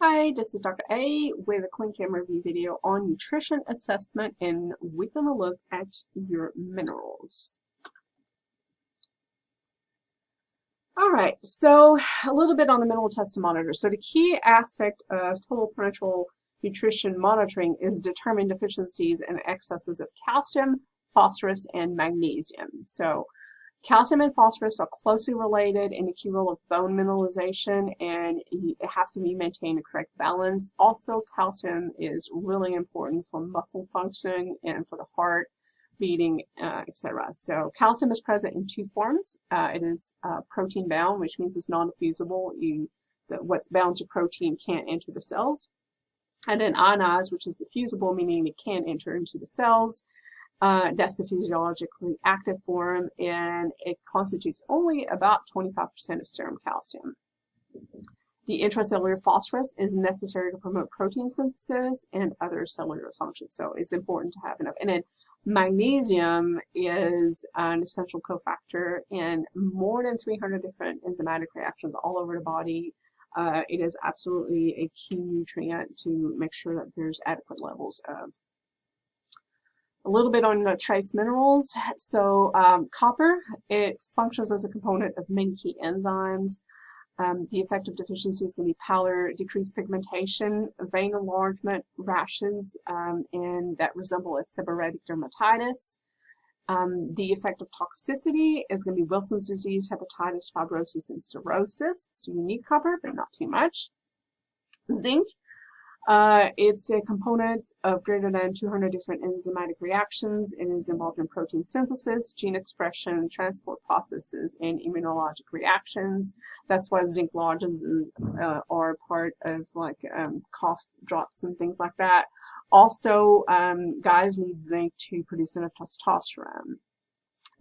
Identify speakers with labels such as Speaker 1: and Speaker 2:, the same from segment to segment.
Speaker 1: Hi, this is Dr. A with a clin chem review video on nutrition assessment, and we're going to look at your minerals. Alright, so a little bit on the mineral test to monitor. So the key aspect of total parenteral nutrition monitoring is determining deficiencies and excesses of calcium, phosphorus, and magnesium. So calcium and phosphorus are closely related in the key role of bone mineralization, and you have to maintain a correct balance. Also, calcium is really important for muscle function and for the heart beating, etc. So calcium is present in two forms. It is protein bound, which means it's non-diffusible. What's bound to protein can't enter the cells. And then ionized, which is diffusible, meaning it can enter into the cells. That's the physiologically active form, and it constitutes only about 25% of serum calcium. The intracellular phosphorus is necessary to promote protein synthesis and other cellular functions, so it's important to have enough. And then magnesium is an essential cofactor in more than 300 different enzymatic reactions all over the body. It is absolutely a key nutrient to make sure that there's adequate levels of. A little bit on trace minerals. So copper, it functions as a component of many key enzymes. The effect of deficiency is going to be pallor, decreased pigmentation, vein enlargement, rashes, and that resemble a seborrheic dermatitis. The effect of toxicity is going to be Wilson's disease, hepatitis, fibrosis, and cirrhosis. So you need copper, but not too much. Zinc. It's a component of greater than 200 different enzymatic reactions. It is involved in protein synthesis, gene expression, transport processes, and immunologic reactions. That's why zinc lozenges are part of cough drops and things like that. Also, guys need zinc to produce enough testosterone.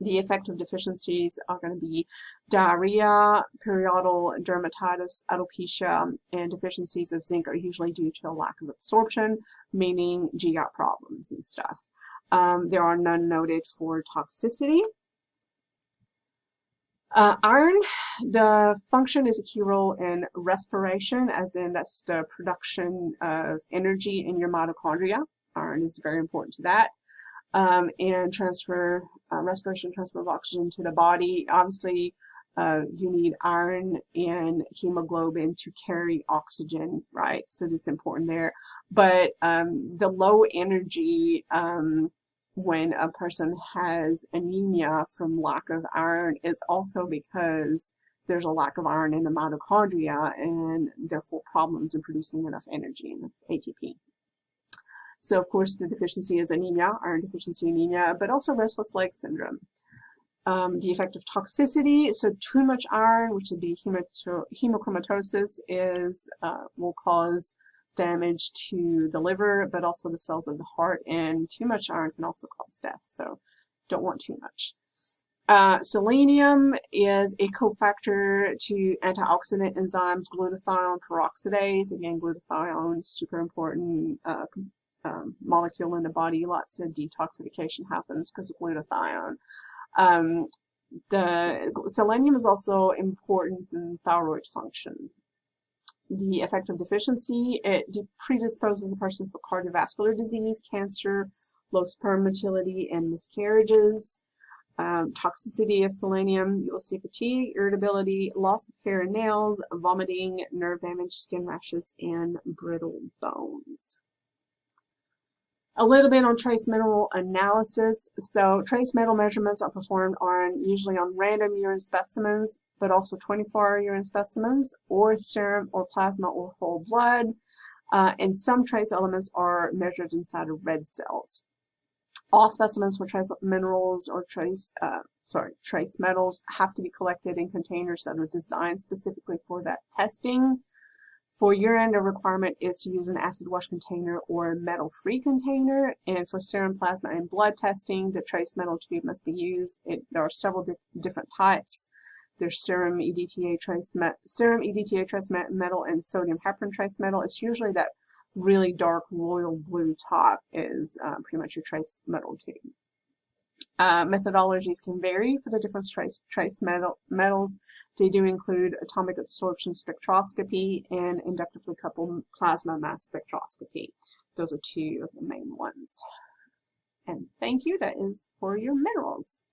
Speaker 1: The effect of deficiencies are going to be diarrhea, periodal dermatitis, alopecia, and deficiencies of zinc are usually due to a lack of absorption, meaning GI problems and stuff. There are none noted for toxicity. Iron, the function is a key role in respiration, as in that's the production of energy in your mitochondria. Iron is very important to that. And respiration, transfer of oxygen to the body. Obviously, you need iron and hemoglobin to carry oxygen, right? So this is important there. But the low energy when a person has anemia from lack of iron is also because there's a lack of iron in the mitochondria, and therefore problems in producing enough energy, enough ATP. So, of course, the deficiency is anemia, iron deficiency anemia, but also restless leg syndrome. The effect of toxicity, so too much iron, which would be hemochromatosis, will cause damage to the liver, but also the cells of the heart, and too much iron can also cause death, so don't want too much. Selenium is a cofactor to antioxidant enzymes, glutathione peroxidase. Again, glutathione is super important. Molecule in the body. Lots of detoxification happens because of glutathione. The selenium is also important in thyroid function. The effect of deficiency, it predisposes a person for cardiovascular disease, cancer, low sperm motility, and miscarriages. Toxicity of selenium, you'll see fatigue, irritability, loss of hair and nails, vomiting, nerve damage, skin rashes, and brittle bones. A little bit on trace mineral analysis. So trace metal measurements are performed usually on random urine specimens, but also 24-hour urine specimens, or serum or plasma or whole blood. And some trace elements are measured inside of red cells. All specimens for trace minerals or trace metals have to be collected in containers that are designed specifically for that testing. For urine, the requirement is to use an acid wash container or a metal-free container. And for serum, plasma, and blood testing, the trace metal tube must be used. There are several different types. There's serum EDTA trace metal, and sodium heparin trace metal. It's usually that really dark royal blue top is pretty much your trace metal tube. Methodologies can vary for the different trace metals. They do include atomic absorption spectroscopy and inductively coupled plasma mass spectroscopy. Those are two of the main ones. And thank you. That is for your minerals.